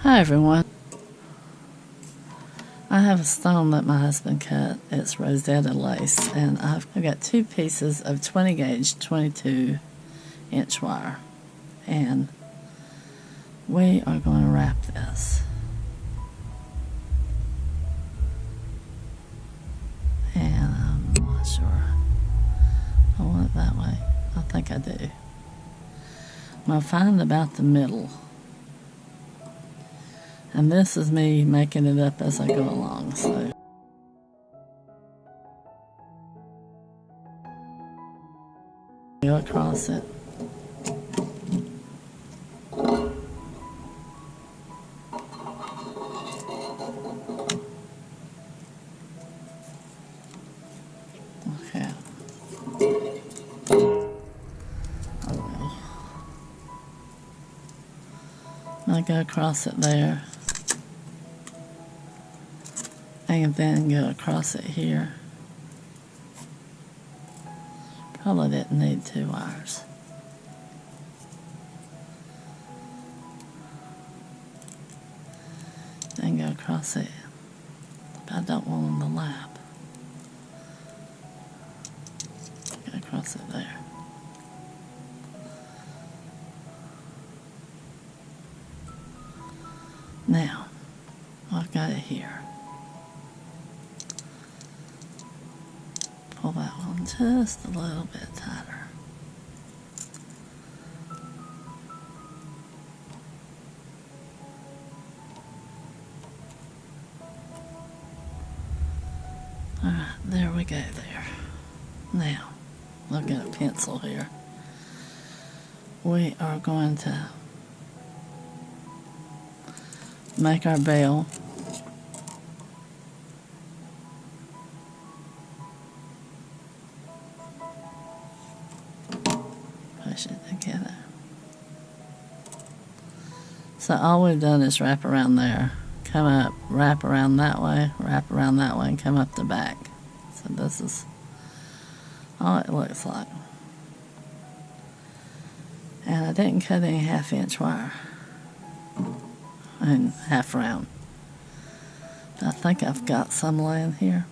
Hi everyone. I have a stone that my husband cut. It's Rosetta lace, and I've got two pieces of 20 gauge 22 inch wire, and we are going to wrap this. And I'm not sure I want it that way. I think I do. I'm going to find about the middle. And this is me making it up as I go along, so. Go across it. Okay. Oh well. I'll go across it there. And then go across it here. Probably didn't need two wires. Then go across it. But I don't want them to lap. Go across it there. Now, I've got it here. Pull that one just a little bit tighter. Alright, there we go there. Now, I've got a pencil here. We are going to make our bell. Push it together. So all we've done is wrap around there, come up, wrap around that way, and come up the back. So this is all it looks like. And I didn't cut any 1/2 inch wire. And half round. I think I've got some laying here.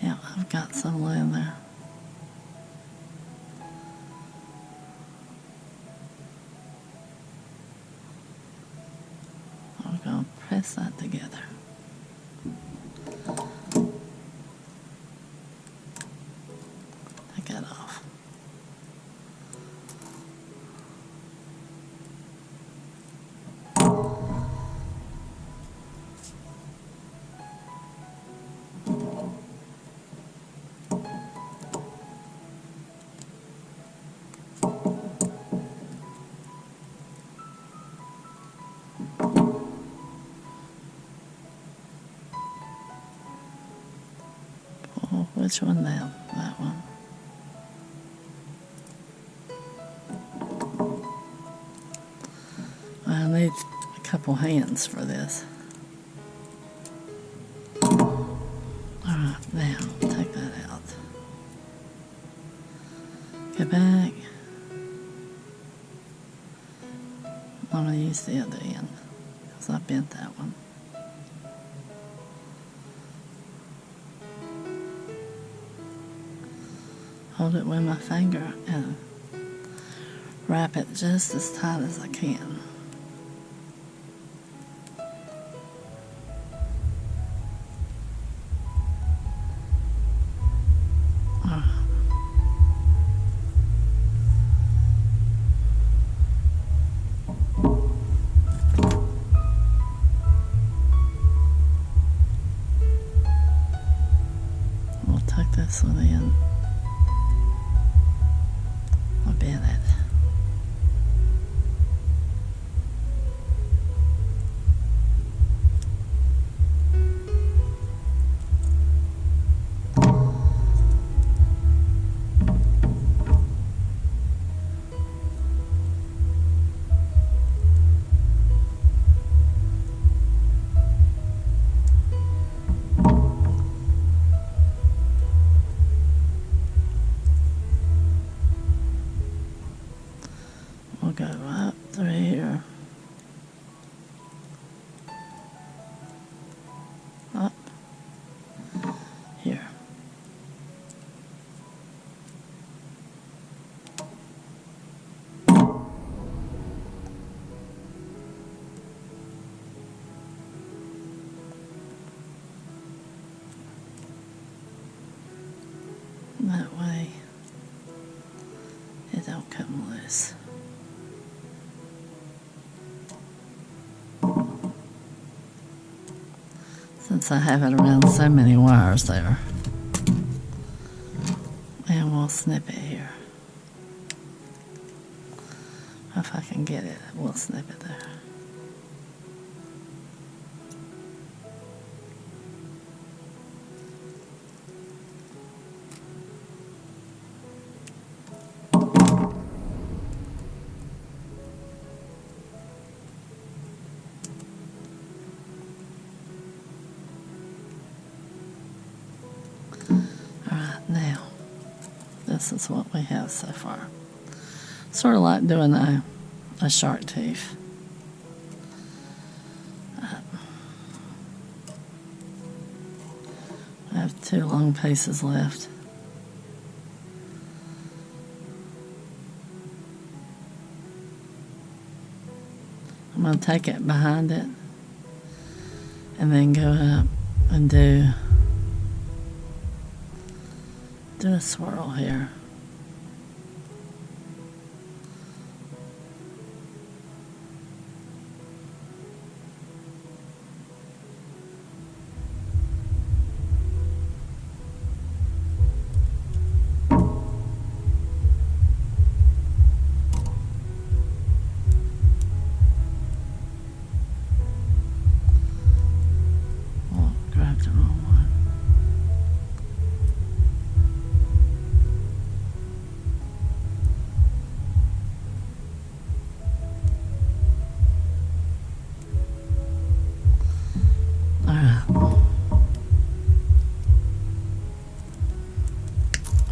Yeah, I've got some laying there. I'm going to press that together. Take that off. Oh, which one now? That one. I need a couple hands for this. Alright, now take that out. Go back. I'm going to use the other end because I bent that one. Hold it with my finger and wrap it just as tight as I can. We'll tuck this one in. I'll bend it. That way it don't come loose. Since I have it around so many wires there. And we'll snip it here. If I can get it, we'll snip it there. Alright, now, this is what we have so far. Sort of like doing a shark tooth. I have 2 long pieces left. I'm going to take it behind it and then go up and do a swirl here.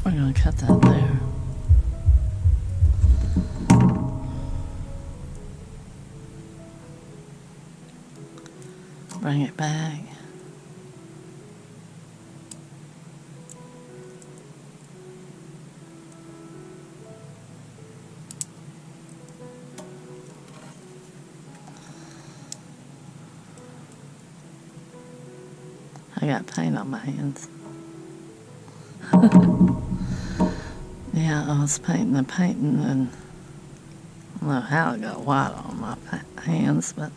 We're going to cut that there. Bring it back. I got paint on my hands. Yeah, I was painting the painting and I don't know how it got white on my hands, but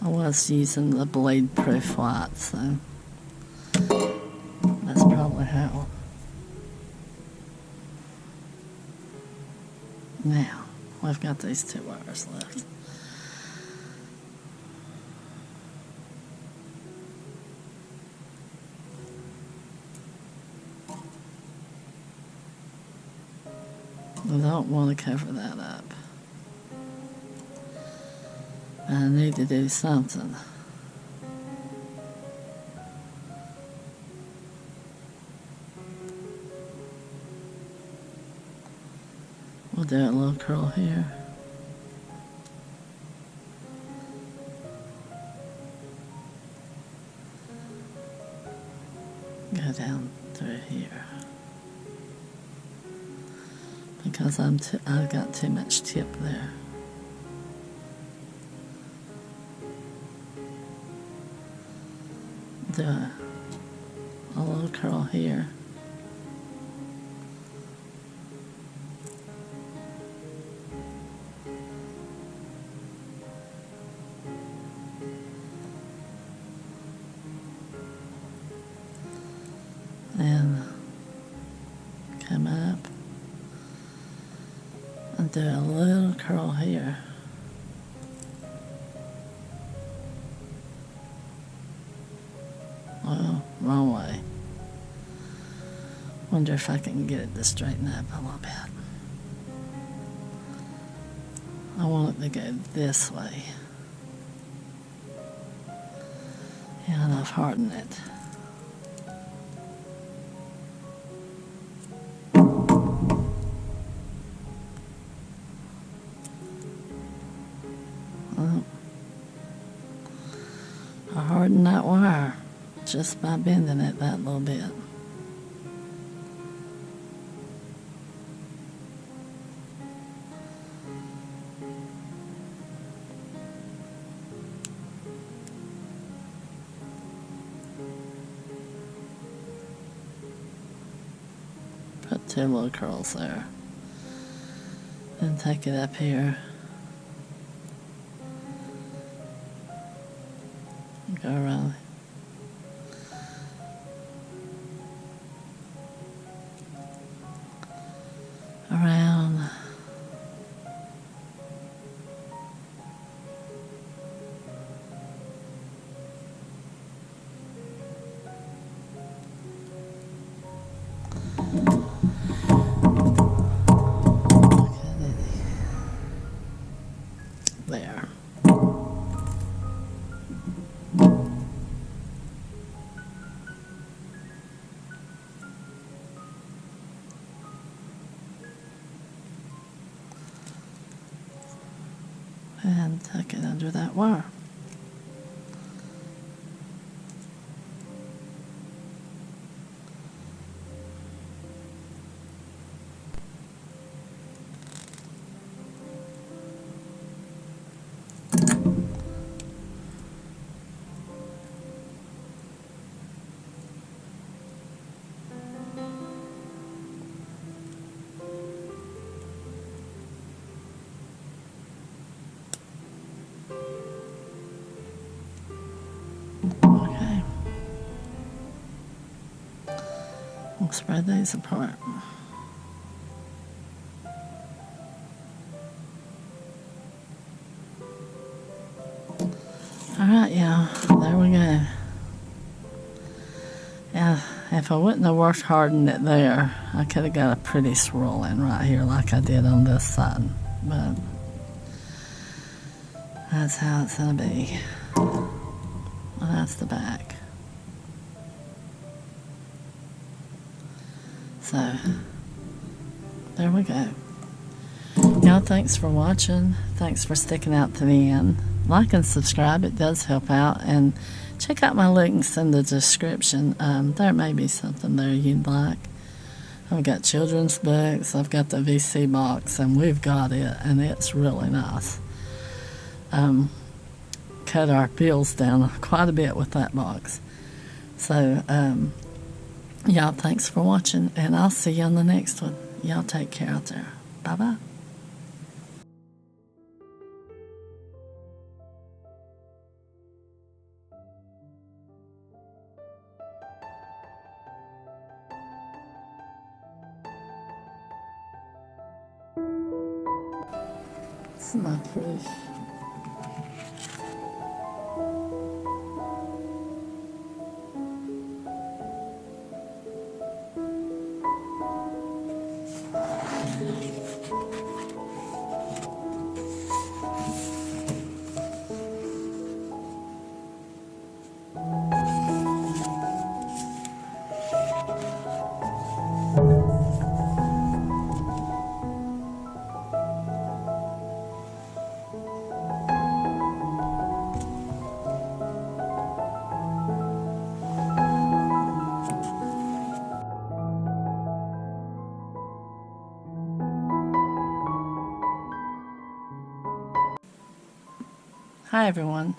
I was using the bleed-proof white, so that's probably how. Now, we've got these 2 wires left. I don't want to cover that up. I need to do something. We'll do a little curl here. Go down through here. Because I've got too much tip there. Do a little curl here. And come up and do a little curl here. Oh, wrong way. Wonder if I can get it to straighten up a little bit. I want it to go this way. And I've hardened it. I hardened that wire just by bending it that little bit. Put 2 little curls there. Then take it up here. Go around. Around. There. And tuck it under that wire. Okay. We'll spread these apart. Alright, yeah, there we go. Yeah, if I wouldn't have worked hardened it there, I could have got a pretty swirl in right here like I did on this side. But that's how it's going to be. Well, that's the back. So, there we go. Y'all, thanks for watching. Thanks for sticking out to the end. Like and subscribe, it does help out. And check out my links in the description. There may be something there you'd like. I've got children's books, I've got the VC box, and we've got it, and it's really nice. Cut our bills down quite a bit with that box. So, y'all, thanks for watching, and I'll see you on the next one. Y'all take care out there. Bye-bye. It's my proof. Hi everyone.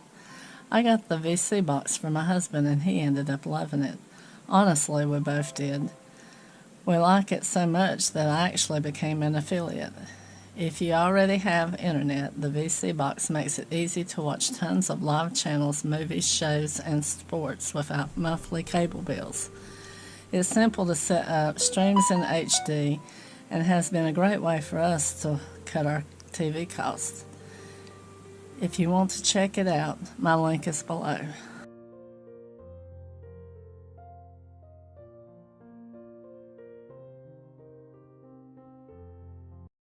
I got the VC box for my husband and he ended up loving it. Honestly, we both did. We like it so much that I actually became an affiliate. If you already have internet, the VC box makes it easy to watch tons of live channels, movies, shows, and sports without monthly cable bills. It's simple to set up, streams in HD, and has been a great way for us to cut our TV costs. If you want to check it out, my link is below.